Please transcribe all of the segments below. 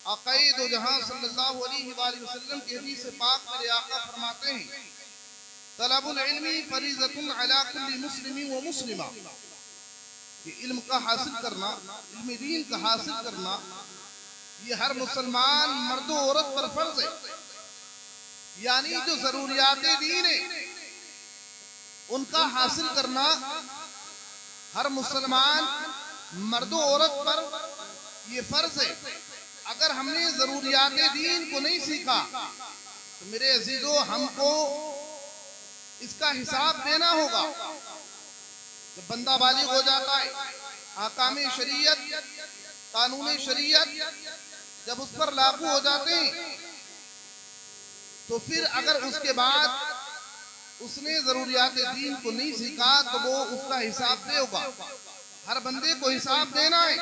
آقائے دو جہاں صلی اللہ علیہ وآلہ وسلم کی حدیث پاک میرے آقا فرماتے ہیں طلب العلم فریضۃ علی کل مسلم و مسلمہ، کہ علم کا حاصل کرنا، علم دین کا حاصل کرنا یہ ہر مسلمان مرد و عورت پر فرض ہے. یعنی جو ضروریات دین ہے ان کا حاصل کرنا ہر مسلمان مرد و عورت پر یہ فرض ہے. اگر ہم نے ضروریات دین کو نہیں سیکھا تو میرے عزیزو ہم کو اس کا حساب دینا ہوگا. جب بندہ بالغ ہو جاتا ہے، احکام شریعت، قانون شریعت جب اس پر لاگو ہو جاتے ہیں تو پھر اگر اس کے بعد اس نے ضروریات دین کو نہیں سیکھا تو وہ اس کا حساب دے ہوگا. ہر بندے کو حساب دینا ہے.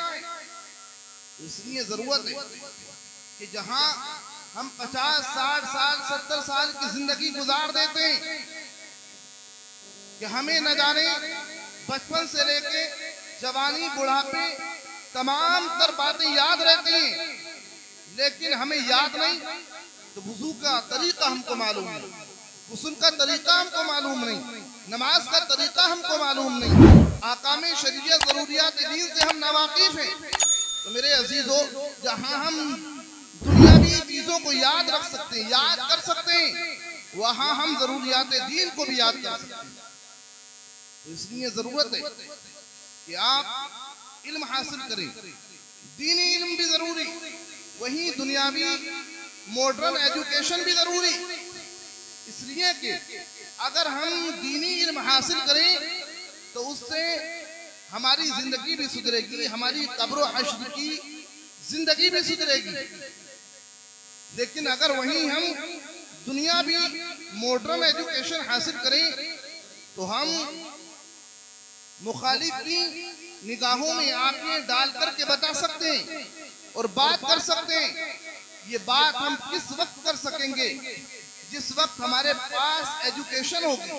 اس لیے ضرورت ہے کہ جہاں ہم 50 60 سال 70 سال کی زندگی گزار دیتے ہیں کہ ہمیں نہ جانے بچپن سے لے کے جوانی بڑھاپے تمام تر باتیں یاد رہتی ہیں، لیکن ہمیں یاد نہیں. تو وضو کا طریقہ ہم کو معلوم نہیں، غسل کا طریقہ ہم کو معلوم نہیں، نماز کا طریقہ ہم کو معلوم نہیں، احکام شریعت ضروریات دین سے ہم ناواقف ہیں. تو میرے عزیزو جہاں ہم دنیاوی چیزوں کو یاد رکھ سکتے ہیں، یاد کر سکتے ہیں، وہاں ہم ضروریات دین کو بھی یاد کر سکتے ہیں. اس لیے ضرورت ہے کہ آپ علم حاصل کریں. دینی علم بھی ضروری، وہیں دنیاوی ماڈرن ایجوکیشن بھی ضروری. اس لیے کہ اگر ہم دینی علم حاصل کریں تو اس سے ہماری زندگی بھی سدھرے گی، ہماری قبر و حشر کی زندگی بھی سدھرے گی. لیکن اگر وہیں ہم دنیاوی ماڈرن ایجوکیشن حاصل کریں تو ہم مخالف کی نگاہوں میں آنکھیں ڈال کر کے بتا سکتے ہیں اور بات کر سکتے ہیں. یہ بات ہم کس وقت کر سکیں گے؟ جس وقت ہمارے پاس ایجوکیشن ہوگی،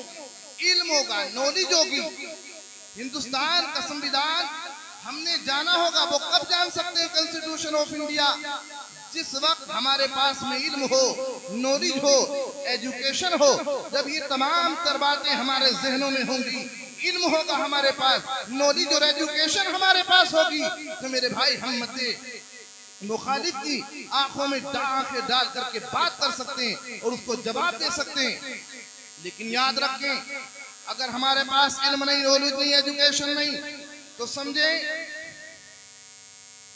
علم ہوگا، نالج ہوگی. ہندوستان کا سنویدھان ہم نے جانا ہوگا. وہ کب جان سکتے ہیں کنسٹیٹیوشن آف انڈیا؟ جس وقت ہمارے پاس میں علم ہو، نالج ہو، ایجوکیشن ہو. جب یہ تمام تر باتیں ہمارے ذہنوں میں ہوں گی، علم ہوگا ہمارے پاس، نالج اور ایجوکیشن ہمارے پاس ہوگی، تو میرے بھائی ہم متے مخالف کی آنکھوں میں آنکھیں ڈال کر کے بات کر سکتے ہیں اور اس کو جواب دے سکتے ہیں. لیکن یاد رکھیں اگر ہمارے پاس علم نہیں، نالج نہیں، ایجوکیشن نہیں تو سمجھیں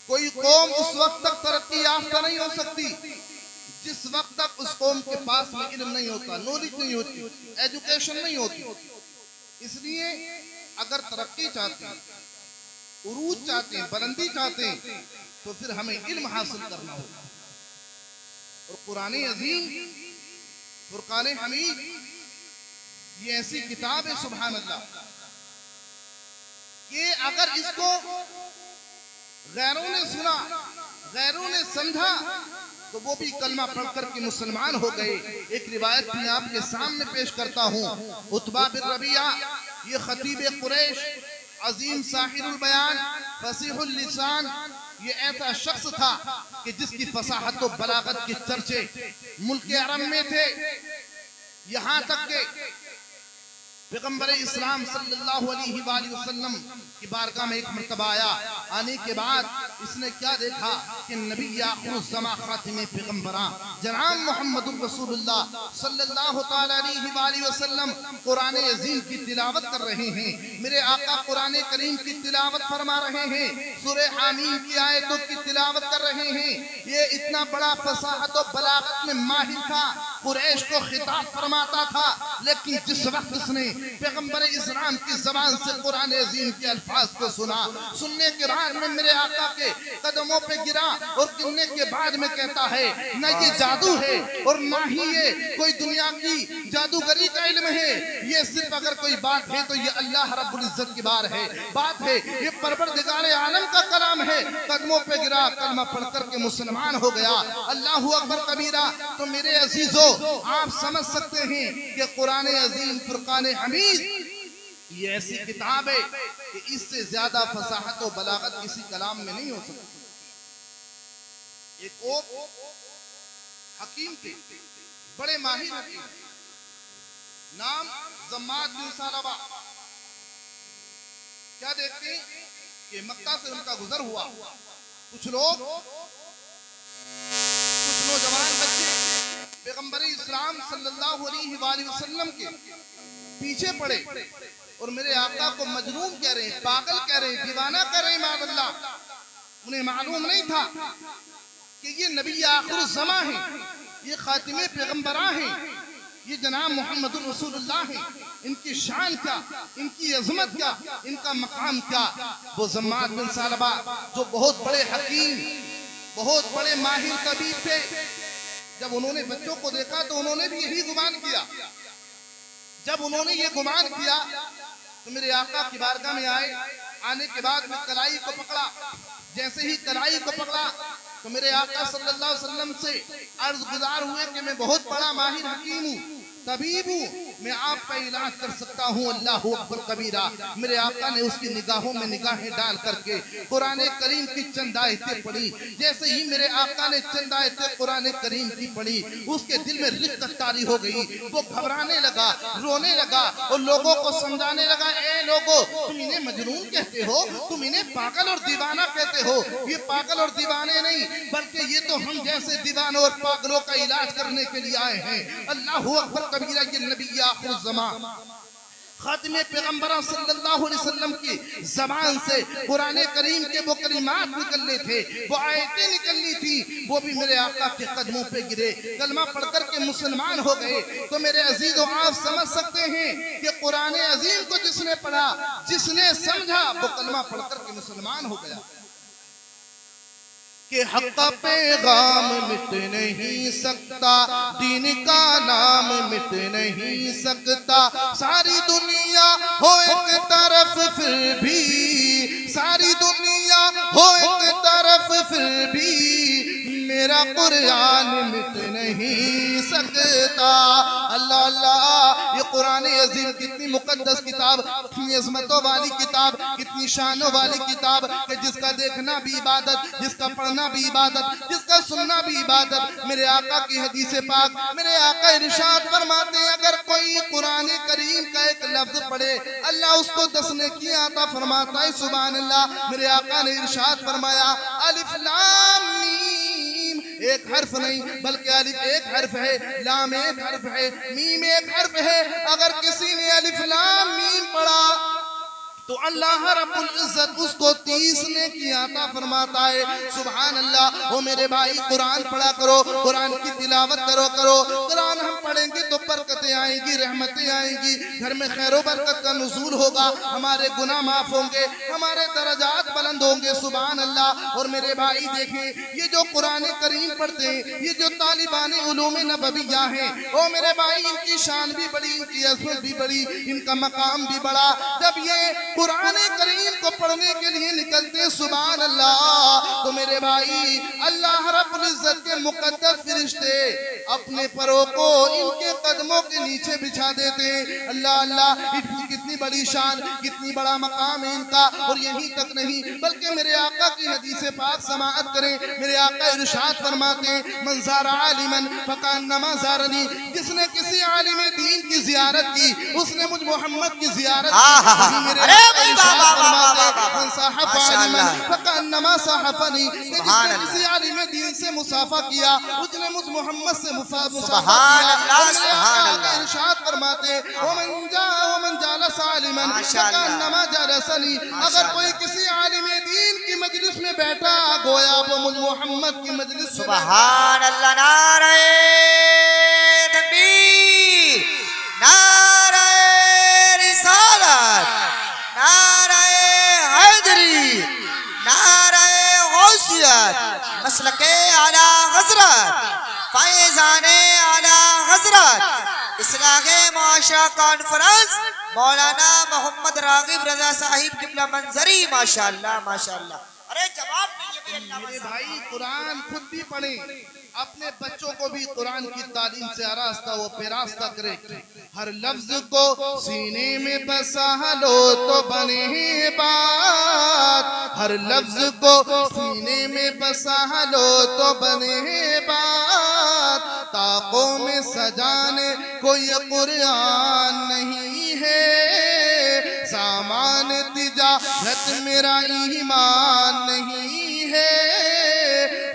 کوئی قوم اس وقت تک ترقی یافتہ نہیں ہو سکتی جس وقت تک اس قوم کے پاس میں علم نہیں ہوتا، نالج نہیں ہوتی، ایجوکیشن نہیں ہوتی. اس لیے اگر ترقی چاہتے ہیں، عروج چاہتے ہیں، بلندی چاہتے ہیں تو پھر ہمیں علم حاصل کرنا ہوگا. اور قرآن عظیم، فرقان حمید یہ ایسی کتاب ہے سبحان اللہ کہ اگر اس کو غیروں نے سنا، غیروں نے سمجھا تو وہ بھی کلمہ پڑھ کر کے مسلمان ہو گئے. ایک روایت میں آپ کے سامنے پیش کرتا ہوں. عتبہ بن ربیعہ یہ خطیب قریش، عظیم ساحر البیان، فصیح اللسان، یہ ایسا شخص تھا کہ جس کی فصاحت و بلاغت کے چرچے ملک عرب میں تھے. یہاں تک کہ پیغمبر اسلام صلی اللہ علیہ وآلہ وسلم کی بارگاہ میں ایک مرتبہ آیا. آنے کے بعد اس نے کیا دیکھا کہ نبی آخر الزمان خاتم پیغمبران جناب محمد رسول اللہ صلی اللہ تعالی علیہ وآلہ وسلم قرآن عظیم کی تلاوت کر رہے ہیں. میرے آقا قرآن کریم کی تلاوت فرما رہے ہیں، سورہ حمیم کی آیتوں کی تلاوت کر رہے ہیں. یہ اتنا بڑا فصاحت و بلاغت میں ماہر تھا، قریش کو خطاب فرماتا تھا. لیکن جس وقت اس نے پیغمبر اسلام کی زبان سے قرآن عظیم کے الفاظ کو سنا، سننے کے بعد میں میرے آقا کے قدموں پہ گرا اور گرنے کے بعد میں کہتا ہے نہ یہ جادو ہے اور نہ ہی یہ کوئی دنیا کی جادوگری کا علم ہے. یہ صرف اگر کوئی بات ہے تو یہ اللہ رب العزت کی بات ہے، یہ پروردگار عالم کا کلام ہے. قدموں پہ گرا، کلمہ پڑھ کر کے مسلمان ہو گیا. اللہ اکبر کبیرہ. تو میرے عزیزو آپ سمجھ سکتے ہیں کہ قرآن عظیم فرقان حمید یہ ایسی کتاب ہے کہ اس سے زیادہ فصاحت و بلاغت کسی کلام میں نہیں ہو سکتی. ایک اور حکیم تھے، بڑے ماہر حکیم، نام زماد بن ثعلبہ۔ کیا دیکھتے ہیں کہ مکہ سے ان کا گزر ہوا، کچھ لوگ، کچھ نوجوان بچے پیغمبر اسلام صلی اللہ علیہ وآلہ وسلم کے پیچھے پڑے اور میرے آقا کو مجنون کہہ رہے ہیں، پاگل کہہ رہے ہیں، دیوانہ کہہ رہے ہیں معاذ اللہ۔ انہیں معلوم نہیں تھا کہ یہ نبی آخر الزمان ہیں، یہ خاتم پیغمبراں ہیں، یہ جناب محمد رسول اللہ ہیں۔ ان کی شان کیا، ان کی عظمت کیا، ان کا مقام کیا۔ وہ زماد بن ثعلبہ جو بہت بڑے حکیم، بہت بڑے ماہر طبیب تھے، جب انہوں نے بچوں کو دیکھا تو انہوں نے بھی یہی گمان کیا۔ جب انہوں نے یہ گمان کیا تو میرے آقا کی بارگاہ میں آئے، آنے کے بعد میں کلائی کو پکڑا۔ جیسے ہی کلائی کو پکڑا تو میرے آقا صلی اللہ علیہ وسلم سے عرض گزار ہوئے کہ میں بہت بڑا ماہر حکیم ہوں، طبیب ہوں، میں آپ کا علاج کر سکتا ہوں، اللہ اکبر کبیرہ۔ میرے آقا نے اس کی نگاہوں میں نگاہیں ڈال کر کے قرآن کریم کی چند آیتیں پڑھی۔ جیسے ہی میرے آقا نے چند آیتیں قرآن کریم کی پڑھی، اس کے دل میں رقت طاری ہو گئی، وہ گھبرانے لگا، رونے لگا اور لوگوں کو سمجھانے لگا، اے لوگوں، تم انہیں مجنون کہتے ہو، تم انہیں پاگل اور دیوانہ کہتے ہو۔ یہ پاگل اور دیوانے نہیں، بلکہ یہ تو ہم جیسے دیوانوں اور پاگلوں کا علاج کرنے کے لیے آئے ہیں۔ اللہ اکبر کبیرہ، یہ نبی آخر الزمان خاتم پیغمبران صلی اللہ علیہ وسلم کی زبان سے قرآن کریم کے وہ کلمات نکلنے تھے، وہ آیتیں نکلنی تھی، وہ بھی میرے آقا کے قدموں پہ گرے، کلمہ پڑھ کر کے مسلمان ہو گئے۔ تو میرے عزیزوں، آپ سمجھ سکتے ہیں کہ قرآن عظیم کو جس نے پڑھا، جس نے سمجھا، وہ کلمہ پڑھ کر کے مسلمان ہو گیا۔ کہ حق کا پیغام مٹ نہیں سکتا، دین کا نام مٹ نہیں سکتا، ساری دنیا ہو ایک طرف پھر بھی، ساری دنیا ہو ایک طرف پھر بھی، میرا قرآن مٹ نہیں سکتا۔ اللہ اللہ، یہ قرآن عظیم کتنی مقدس کتاب، کتنی عظمتوں والی کتاب، کتنی شانوں والی کتاب، کہ جس کا دیکھنا بھی عبادت، جس کا پڑھنا بھی عبادت، جس کا سننا بھی عبادت۔ میرے آقا کی حدیث پاک، میرے آقا ارشاد فرماتے ہیں، اگر کوئی قرآن کریم کا ایک لفظ پڑھے، اللہ اس کو 10 نیکی عطا فرماتا ہے۔ سبحان اللہ۔ میرے آقا نے ارشاد فرمایا، الف لام میم، ایک حرف نہیں بلکہ الف ایک حرف ہے، لام ایک حرف ہے، میم ایک حرف ہے۔ اگر کسی نے الف لام میم پڑھا تو اللہ رب العزت اس کو 30 نیکی عطا فرماتا ہے۔ سبحان اللہ۔ وہ میرے بھائی، قرآن پڑھا کرو، قرآن کی تلاوت کرو۔ قرآن ہم پڑھیں گے تو برکتیں آئیں گی، رحمتیں آئیں گی، گھر میں خیر و برکت کا نزول ہوگا، ہمارے گناہ معاف ہوں گے، ہمارے درجات بلند ہوں گے۔ سبحان اللہ۔ اور میرے بھائی دیکھیں، یہ جو قرآن کریم پڑھتے ہیں، یہ جو طالبان علوم نبویہ ہیں، وہ میرے بھائی، ان کی شان بھی بڑی، ان کی عظمت بھی بڑی، ان کا مقام بھی بڑا۔ جب یہ قرآن کریم کو پڑھنے کے لیے نکلتے، سبحان اللہ، تو میرے بھائی، اللہ رب العزت کے مقدس فرشتے اپنے پروں کو ان کے قدموں کے نیچے بچھا دیتے ہیں۔ اللہ اللہ، کتنی بڑی شان، کتنی بڑا مقام ہے ان کا۔ اور یہی تک نہیں بلکہ میرے آقا کی حدیث پاک سماعت کریں۔ میرے آقا ارشاد فرماتے ہیں، من زار عالما فکانما زارنی، جس نے کسی عالم دین کی زیارت کی، اس نے مجھ محمد کی زیارت کی۔ میرے من صاحب عالما فکانما صاحبنی، جس نے کسی عالم دین سے مصافحہ کیا، اس نے مجھ محمد سے مصافحہ کیا۔ ارشاد فرماتے، ومن جالس عالما فکانما جالسنی، اگر کوئی کسی عالم دین کی مجلس میں بیٹھا، گویا وہ مجھ محمد کی مجلس میں۔ سبحان اللہ۔ نعرہ تکبیر، نعرہ رسالت، نعرہ حیدری، نعرہ غوثیت، مسلک اعلی حضرت، فیضان اعلی حضرت، اصلاح معاشرہ کانفرنس، مولانا محمد راغب رضا صاحب قبلہ منظری۔ ماشاءاللہ ماشاءاللہ۔ ارے جواب نہیں میرے بھائی قرآن خود بھی پڑھیں، اپنے بچوں کو بھی قرآن کی تعلیم سے آراستہ و پیراستہ کرے. ہر لفظ کو سینے میں بسا لو تو بنے بات، ہر لفظ کو سینے میں بسا لو تو بنے بات. طاقوں میں سجانے کو یہ قرآن نہیں ہے، سامان تجارت میرا ایمان نہیں ہے.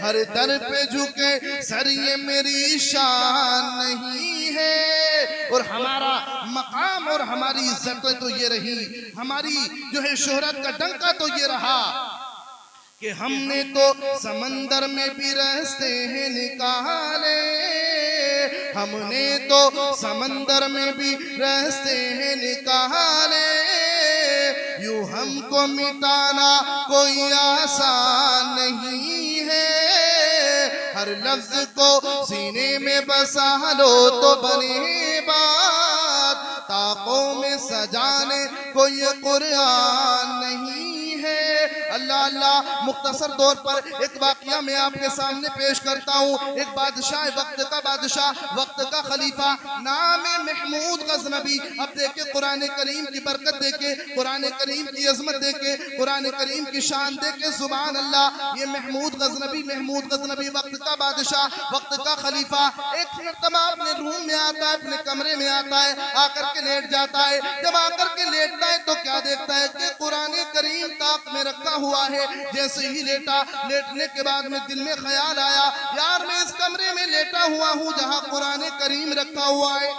ہر در پہ جھکے سر یہ میری شان نہیں ہے. اور ہمارا مقام اور ہماری عزت تو یہ رہی، ہماری جو ہے شہرت کا ڈنکا تو یہ رہا کہ ہم نے تو سمندر میں بھی راستے ہیں نکالے، ہم نے تو سمندر میں بھی راستے ہیں نکالے. یوں ہم کو مٹانا کوئی آسان نہیں ہے، ہر لفظ کو سینے میں بسا لو تو بنے بات. طاقوں میں سجانے کو یہ قرآن نہیں ہے. اللہ اللہ، مختصر طور پر ایک واقعہ میں آپ کے سامنے پیش کرتا ہوں. ایک بادشاہ، وقت کا بادشاہ، وقت کا خلیفہ، نام محمود غزنوی. اب دیکھیں قرآن کریم کی برکت دیکھیں، قرآن کریم کی عظمت دیکھیں، قرآن کریم کی شان دیکھیں. سبحان اللہ. یہ محمود غزنوی وقت کا بادشاہ، وقت کا خلیفہ، ایک مرتبہ اپنے روم میں آتا ہے، اپنے کمرے میں آتا ہے، آ کر کے لیٹ جاتا ہے. جب آ کر کے لیٹتا ہے تو کیا دیکھتا ہے کہ قرآن کریم طاق میں رکھا ہوا ہے. جیسے ہی لیٹا، لیٹنے کے بعد میں دل میں خیال آیا، یار میں اس کمرے میں لیٹا ہوا ہوں جہاں قرآن کریم رکھا ہوا ہے.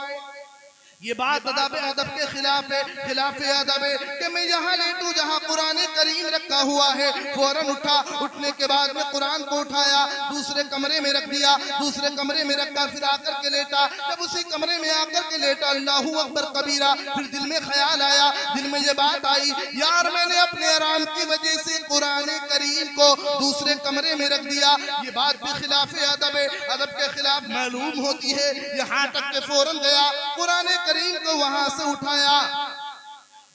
یہ بات ادب کے خلاف ہے، خلاف ادب ہے کہ میں یہاں لیٹوں جہاں قرآن کریم رکھا ہوا ہے. فوراً اٹھا، اٹھنے کے بعد میں قرآن کو اٹھایا، دوسرے کمرے میں رکھ دیا، دوسرے کمرے میں رکھا، پھر آ کر کے لیٹا. جب اسی کمرے میں آ کر کے لیٹا، اللہ اکبر کبیرہ، پھر دل میں خیال آیا، دل میں یہ بات آئی، یار میں نے اپنے آرام کی وجہ سے قرآن کریم کو دوسرے کمرے میں رکھ دیا. یہ بات بھی خلاف ادب ہے، ادب کے خلاف معلوم ہوتی ہے. یہاں تک کہ فوراً گیا، قرآن کریم کو وہاں سے اٹھایا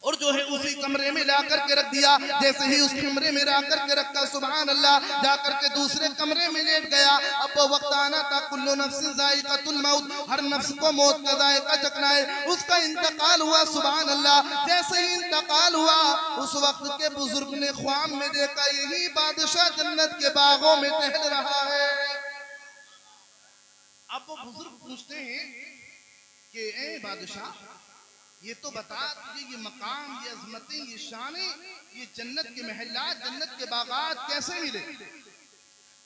اور جو ہے اسی کمرے میں لا کر کے رکھ دیا. جیسے ہی اس کمرے میں لا کر کے رکھا، سبحان اللہ، جا کر کے دوسرے کمرے میں لیٹ گیا. اب وہ وقت آنا تھا، کل نفس ذائقۃ الموت، ہر نفس کو موت کا ذائقہ چکھنا ہے. اس کا انتقال ہوا. سبحان اللہ. جیسے ہی انتقال ہوا، اس وقت کے بزرگ نے خواب میں دیکھا یہی بادشاہ جنت کے باغوں میں ٹہل رہا ہے. اب وہ بزرگ پوچھتے ہیں کہ اے بادشاہ، یہ تو بتا تجھے یہ مقام، یہ عظمتیں، یہ شانیں، یہ جنت کے محلات، جنت کے باغات کیسے ملے؟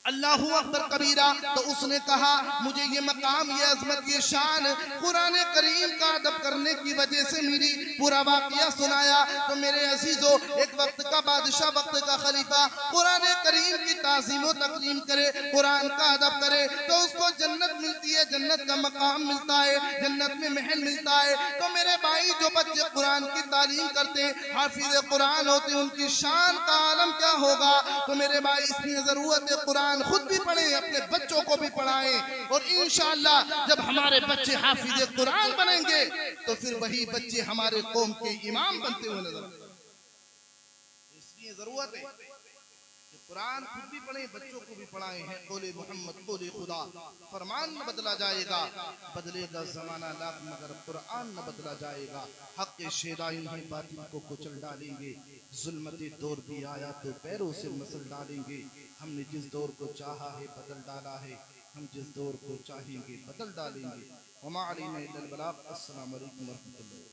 اللہ اکبر کبیرہ. تو اس نے کہا مجھے یہ مقام، یہ عظمت، یہ شان قرآن کریم کا ادب کرنے کی وجہ سے میری. پورا واقعہ سنایا. تو میرے عزیزو، ایک وقت کا بادشاہ، وقت کا خلیفہ قرآن کریم کی تعظیم و تکریم کرے، قرآن کا ادب کرے تو اس کو جنت ملتی ہے، جنت کا مقام ملتا ہے، جنت میں محل ملتا ہے. تو میرے بھائی، جو بچے قرآن کی تعلیم کرتے ہیں، حافظ قرآن ہوتے ہیں، ان کی شان کا عالم کیا ہوگا؟ تو میرے بھائی، اس لیے ضرورت ہے قرآن خود بھی پڑھیں، اپنے بچوں کو بھی پڑھائیں. اور انشاءاللہ جب ہمارے بچے حافظ قرآن بنیں گے تو پھر وہی بچے ہمارے قوم کے امام بنتے ہوئے نظر آئیں گے. اس لیے ضرورت ہے کہ قرآن خود بھی پڑھیں، بچوں کو بھی پڑھائیں. ہے قول محمد، قول خدا. فرمان نہ بدلا جائے گا، بدلے گا زمانہ لاکھ مگر قرآن نہ بدلا جائے گا. حق شیدائن ہی باطل کو کچل ڈالیں گے، ظلمت دور بھی آیا تو پیروں سے مسل ڈالیں گے. ہم نے جس دور کو چاہا ہے بدل ڈالا ہے، ہم جس دور کو چاہیں گے بدل ڈالیں گے. وما علینا الا البلاغ. السلام علیکم ورحمۃ اللہ.